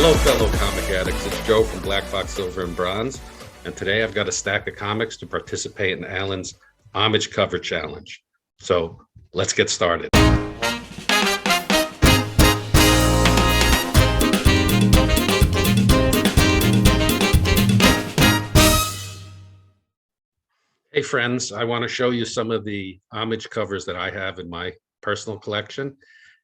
Hello, fellow comic addicts. It's Joe from Black Box Silver and Bronze, and today I've got a stack of comics to participate in Alan's Homage Cover Challenge. So let's get started. Hey friends, I want to show you some of the homage covers that I have in my personal collection,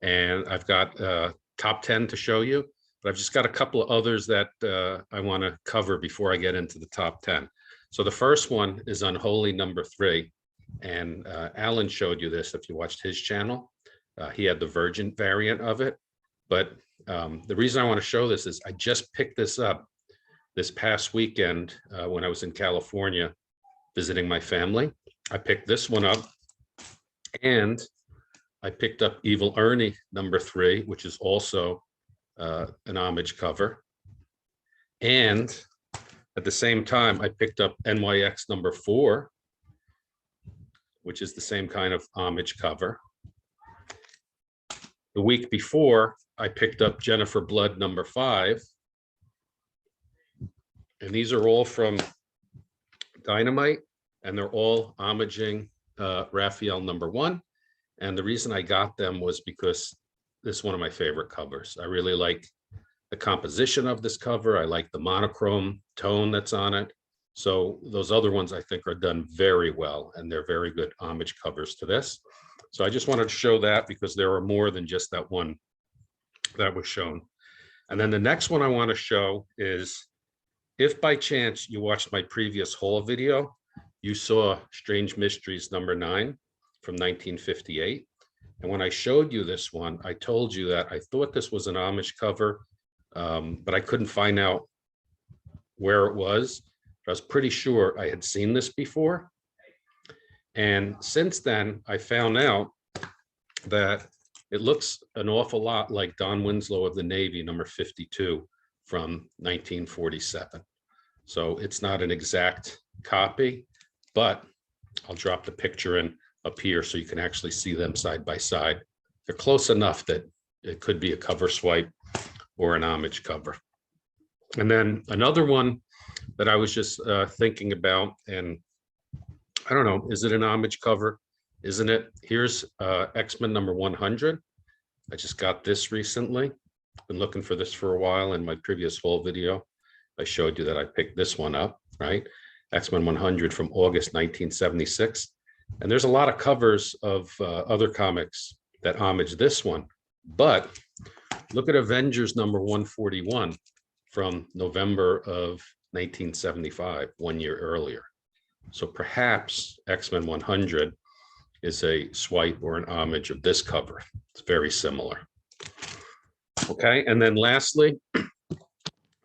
and I've got top 10 to show you. But I've just got a couple of others that I want to cover before I get into the top 10. So the first one is Unholy number 3. And Alan showed you this if you watched his channel. He had the Virgin variant of it. But the reason I want to show this is I just picked this up this past weekend when I was in California visiting my family. I picked this one up, and I picked up Evil Ernie number 3, which is also an homage cover. And at the same time, I picked up NYX number 4, which is the same kind of homage cover. The week before, I picked up Jennifer Blood number 5. And these are all from Dynamite, and they're all homaging Raphael number 1. And the reason I got them was because this is one of my favorite covers. I really like the composition of this cover. I like the monochrome tone that's on it. So those other ones I think are done very well, and they're very good homage covers to this. So I just wanted to show that because there are more than just that one that was shown. And then the next one I want to show is, if by chance you watched my previous haul video, you saw Strange Mysteries number 9 from 1958. And when I showed you this one, I told you that I thought this was an homage cover, but I couldn't find out where it was. I was pretty sure I had seen this before. And since then, I found out that it looks an awful lot like Don Winslow of the Navy, number 52 from 1947. So it's not an exact copy, but I'll drop the picture in up here so you can actually see them side by side. They're close enough that it could be a cover swipe or an homage cover. And then another one that I was just thinking about, and I don't know, is it an homage cover? Isn't it? Here's X-Men number 100. I just got this recently. Been looking for this for a while. In my previous haul video, I showed you that I picked this one up, right? X-Men 100 from August 1976. And there's a lot of covers of other comics that homage this one. But look at Avengers number 141 from November of 1975, 1 year earlier. So perhaps X-Men 100 is a swipe or an homage of this cover. It's very similar. Okay, and then lastly,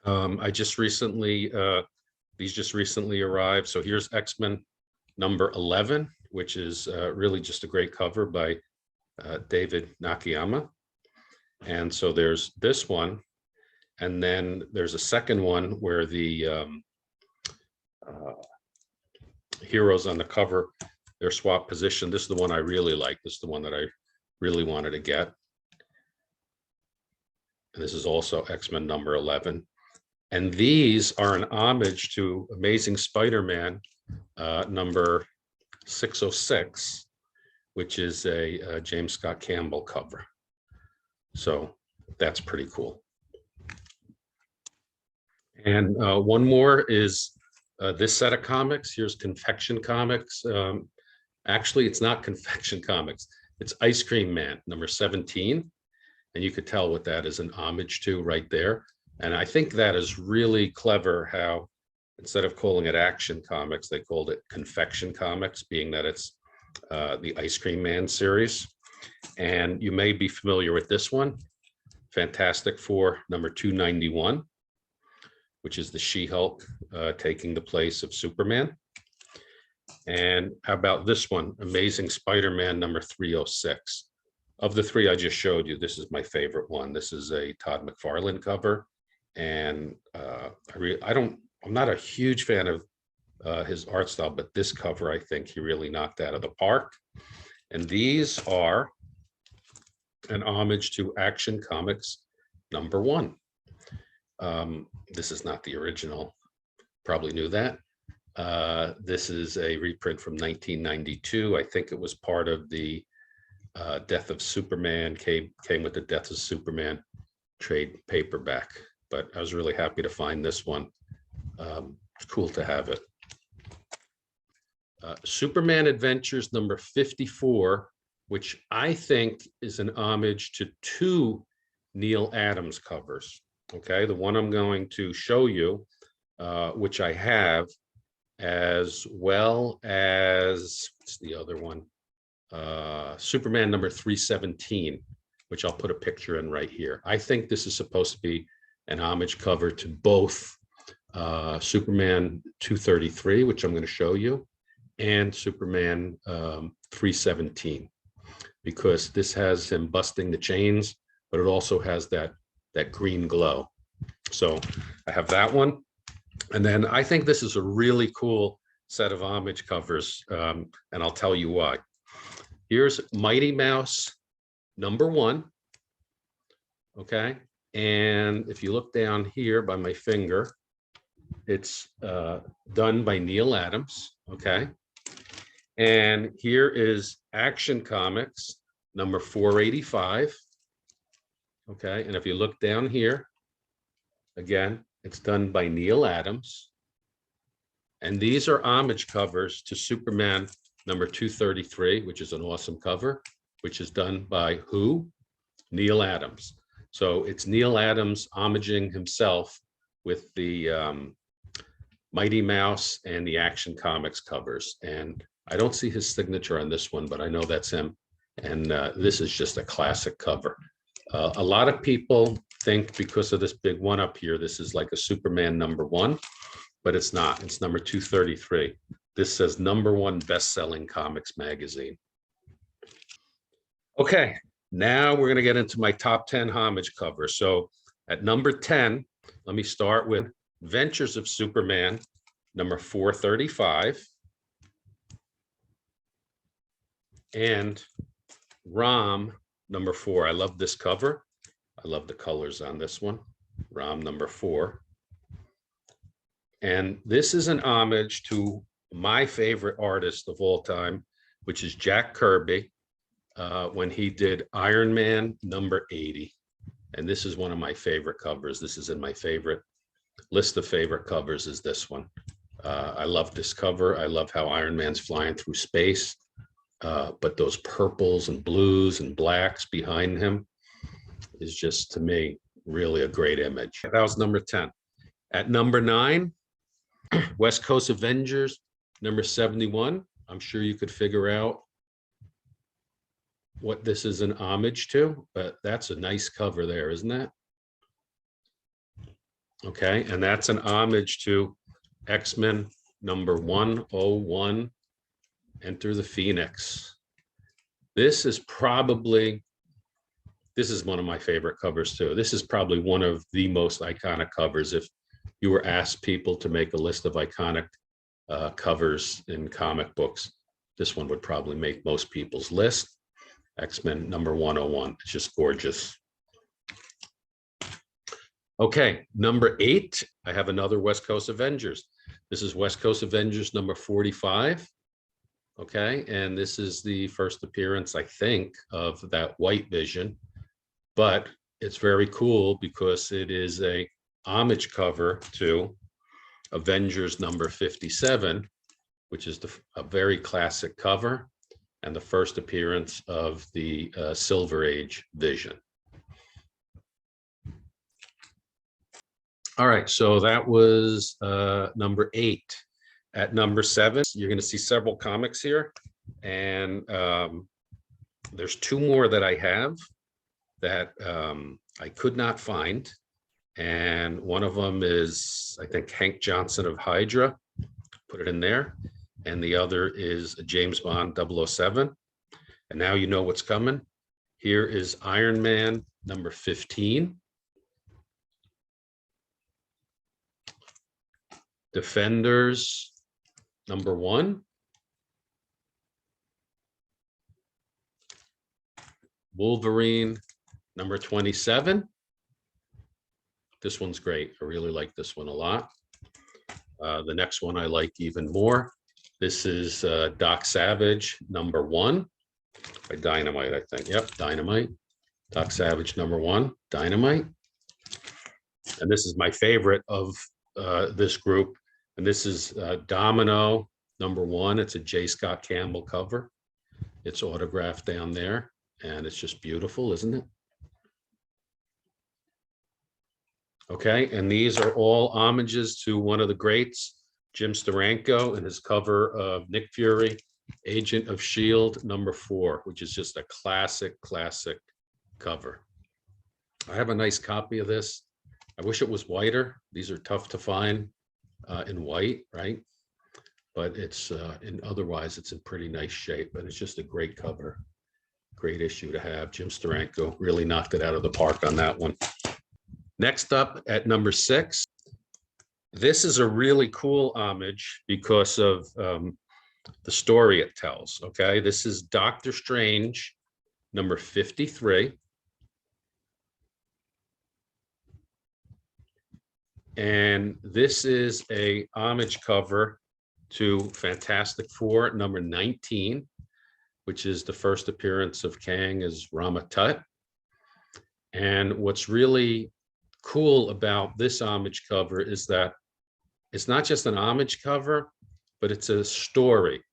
I just recently, these just recently arrived. So here's X-Men number 11, which is really just a great cover by David Nakayama. And so there's this one, and then there's a second one where the heroes on the cover, they're swapped position. This is the one I really like. This is the one that I really wanted to get. And this is also X-Men number 11. And these are an homage to Amazing Spider-Man number 606, which is a James Scott Campbell cover. So that's pretty cool. And one more is this set of comics. Here's Confection Comics. Actually, it's not Confection Comics. It's Ice Cream Man, number 17. And you could tell what that is an homage to right there. And I think that is really clever how, instead of calling it Action Comics, they called it Confection Comics, being that it's the Ice Cream Man series. And you may be familiar with this one, Fantastic Four number 291, which is the She-Hulk taking the place of Superman. And how about this one, Amazing Spider-Man number 306. Of the three I just showed you, this is my favorite one. This is a Todd McFarlane cover. And I'm not a huge fan of his art style, but this cover, I think he really knocked out of the park. And these are an homage to Action Comics number 1. This is not the original, probably knew that. This is a reprint from 1992. I think it was part of the Death of Superman, came with the Death of Superman trade paperback, but I was really happy to find this one. It's cool to have it. Superman Adventures number 54, which I think is an homage to two Neil Adams covers. Okay, the one I'm going to show you, which I have, as well as, what's the other one? Superman number 317, which I'll put a picture in right here. I think this is supposed to be an homage cover to both Superman 233, which I'm going to show you, and Superman 317, because this has him busting the chains, but it also has that green glow. So I have that one. And then I think this is a really cool set of homage covers, and I'll tell you why. Here's Mighty Mouse number 1. Okay. And if you look down here by my finger, it's done by Neil Adams. Okay. And here is Action Comics number 485. Okay. And if you look down here, again, it's done by Neil Adams. And these are homage covers to Superman number 233, which is an awesome cover, which is done by who? Neil Adams. So it's Neil Adams homaging himself with the Mighty Mouse and the Action Comics covers. And I don't see his signature on this one, but I know that's him. And this is just a classic cover. A lot of people think because of this big one up here, this is like a Superman number 1, but it's not. It's number 233. This says #1 best-selling comics magazine. Okay, now we're going to get into my top 10 homage covers. So at number 10, let me start with Adventures of Superman, number 435, and Rom number 4. I love this cover. I love the colors on this one. Rom number 4. And this is an homage to my favorite artist of all time, which is Jack Kirby, when he did Iron Man number 80. And this is one of my favorite covers. This is in my favorite list of favorite covers, is this one. I love this cover. I love how Iron Man's flying through space, but those purples and blues and blacks behind him is just, to me, really a great image. That was number 10. At number 9, West Coast Avengers, number 71. I'm sure you could figure out what this is an homage to, but that's a nice cover there, isn't it? Okay, and that's an homage to X-Men number 101, Enter the Phoenix. This is one of my favorite covers too. This is probably one of the most iconic covers. If you were asked people to make a list of iconic covers in comic books, this one would probably make most people's list. X-Men number 101. It's just gorgeous. Okay, number 8, I have another West Coast Avengers. This is West Coast Avengers number 45. Okay, and this is the first appearance, I think, of that White Vision. But it's very cool because it is a homage cover to Avengers number 57, which is a very classic cover and the first appearance of the Silver Age Vision. All right, so that was number 8. At number 7, you're going to see several comics here, and there's 2 more that I have that I could not find, and one of them is, I think, Hank Johnson of Hydra, put it in there, and the other is James Bond 007. And now you know what's coming. Here is Iron Man number 15. Defenders number 1. Wolverine number 27. this one's great. I really like this one a lot. The next one I like even more. This is Doc Savage #1 by Dynamite, I think. Yep, Dynamite. Doc Savage #1, Dynamite. And this is my favorite of this group. And this is Domino #1. It's a J. Scott Campbell cover. It's autographed down there. And it's just beautiful, isn't it? Okay, and these are all homages to one of the greats, Jim Steranko, in his cover of Nick Fury, Agent of S.H.I.E.L.D. #4, which is just a classic cover. I have a nice copy of this. I wish it was whiter. These are tough to find in white, right? But it's otherwise it's in pretty nice shape, and it's just a great cover. Great issue to have. Jim Steranko really knocked it out of the park on that one. Next up at #6, this is a really cool homage because of the story it tells, okay? This is Doctor Strange #53. And this is a homage cover to Fantastic Four #19, which is the first appearance of Kang as Rama Tut. And what's really cool about this homage cover is that it's not just an homage cover, but it's a story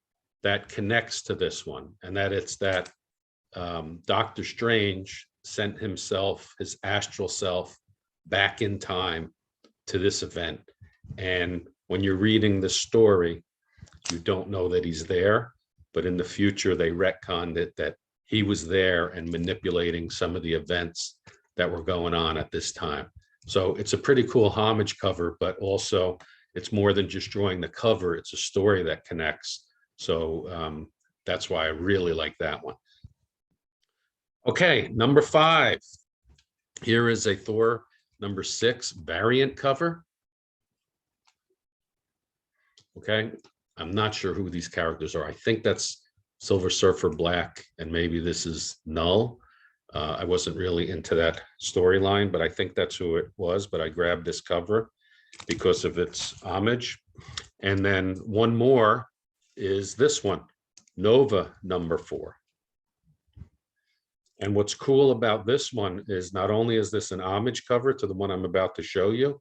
that connects to this one, and that it's that Doctor Strange sent himself, his astral self, back in time to this event. And when you're reading the story, you don't know that he's there, but in the future they retconned it that he was there and manipulating some of the events that were going on at this time. So it's a pretty cool homage cover, but also it's more than just drawing the cover. It's a story that connects. So that's why I really like that one. Okay, #5. Here is a Thor #6 variant cover. Okay, I'm not sure who these characters are. I think that's Silver Surfer Black, and maybe this is Null. I wasn't really into that storyline, but I think that's who it was. But I grabbed this cover because of its homage. And then one more is this one, Nova #4. And what's cool about this one is not only is this an homage cover to the one I'm about to show you,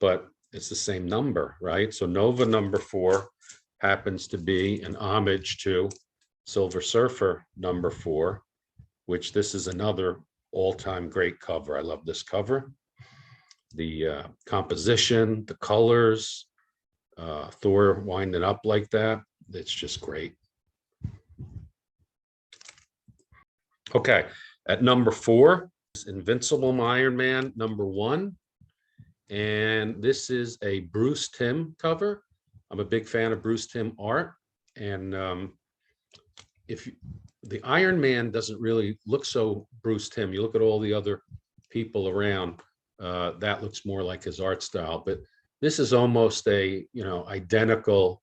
but it's the same number, right? So Nova #4 happens to be an homage to Silver Surfer #4, which this is another all-time great cover. I love this cover. The composition, the colors, Thor winding up like that. It's just great. Okay, at #4 is Invincible Iron Man #1. And this is a Bruce Timm cover. I'm a big fan of Bruce Timm art. And the Iron Man doesn't really look so Bruce Timm. You look at all the other people around, that looks more like his art style. But this is almost a, identical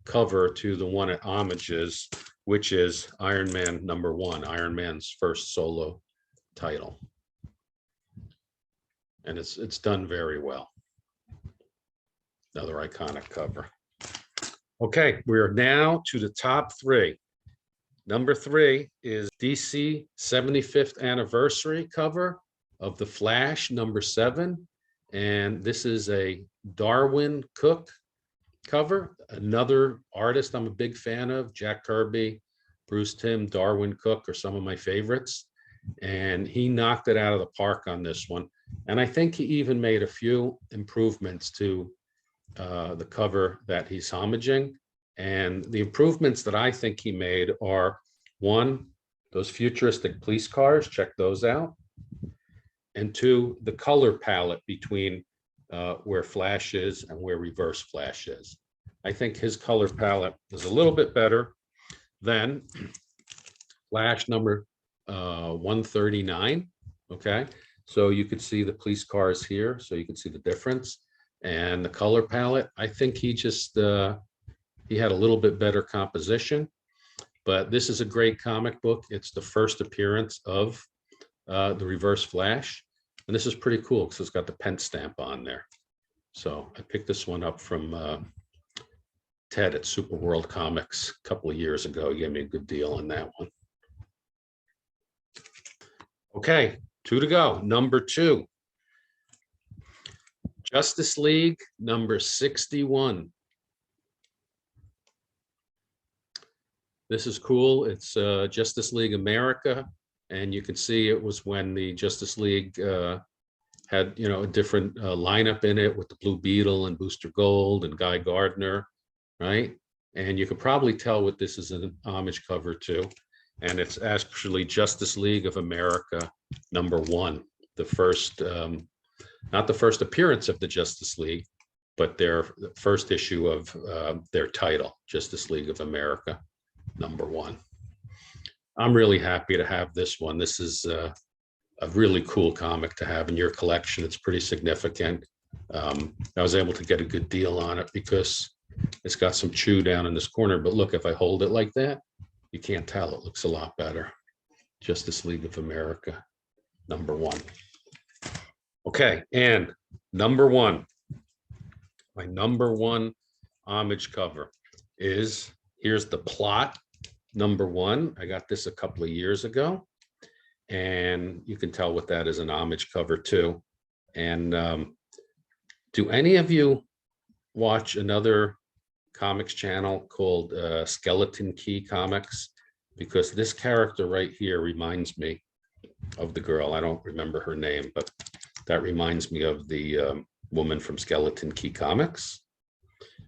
cover to the one at Homages, which is Iron Man #1, Iron Man's first solo title. And it's done very well. Another iconic cover. Okay, we are now to the top 3. #3 is DC 75th anniversary cover of The Flash #7. And this is a Darwin Cook cover, another artist I'm a big fan of. Jack Kirby, Bruce Timm, Darwin Cook are some of my favorites. And he knocked it out of the park on this one. And I think he even made a few improvements to the cover that he's homaging. And the improvements that I think he made are, one, those futuristic police cars, check those out. And 2, the color palette between where Flash is and where Reverse Flash is. I think his color palette is a little bit better than Flash number 139. Okay, so you could see the police cars here, so you can see the difference. And the color palette, I think he just he had a little bit better composition. But this is a great comic book. It's the first appearance of the Reverse Flash. And this is pretty cool because it's got the pen stamp on there. So I picked this one up from Ted at Super World Comics a couple of years ago. He gave me a good deal on that one. Okay, 2 to go. Number 2. Justice League number 61. This is cool. It's Justice League America. And you can see it was when the Justice League had, a different lineup in it with the Blue Beetle and Booster Gold and Guy Gardner, right? And you could probably tell what this is an homage cover to. And it's actually Justice League of America number 1, the first, not the first appearance of the Justice League, but their first issue of their title, Justice League of America number 1. I'm really happy to have this one. This is a really cool comic to have in your collection. It's pretty significant. I was able to get a good deal on it because it's got some chew down in this corner. But look, if I hold it like that, you can't tell. It looks a lot better. Justice League of America, number 1. Okay, and number 1, my number 1 homage cover is, here's the plot. Number 1, I got this a couple of years ago, and you can tell what that is an homage cover too. And do any of you watch another comics channel called Skeleton Key Comics? Because this character right here reminds me of the girl. I don't remember her name, but that reminds me of the woman from Skeleton Key Comics.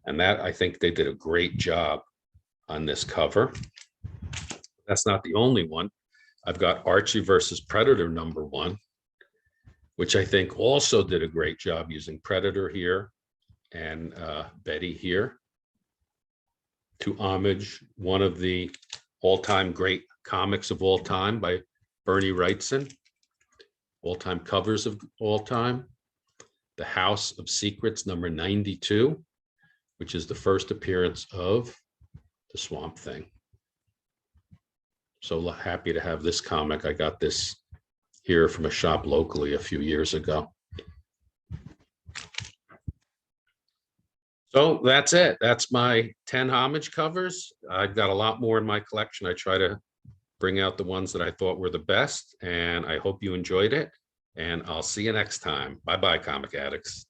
And that, I think they did a great job on this cover. That's not the only one. I've got Archie versus Predator number 1, which I think also did a great job using Predator here and Betty here to homage one of the all-time great comics of all time by Bernie Wrightson, all-time covers of all time, The House of Secrets number 92, which is the first appearance of the Swamp Thing. So happy to have this comic. I got this here from a shop locally a few years ago. So that's it. That's my 10 homage covers. I've got a lot more in my collection. I try to bring out the ones that I thought were the best, and I hope you enjoyed it. And I'll see you next time. Bye-bye, comic addicts.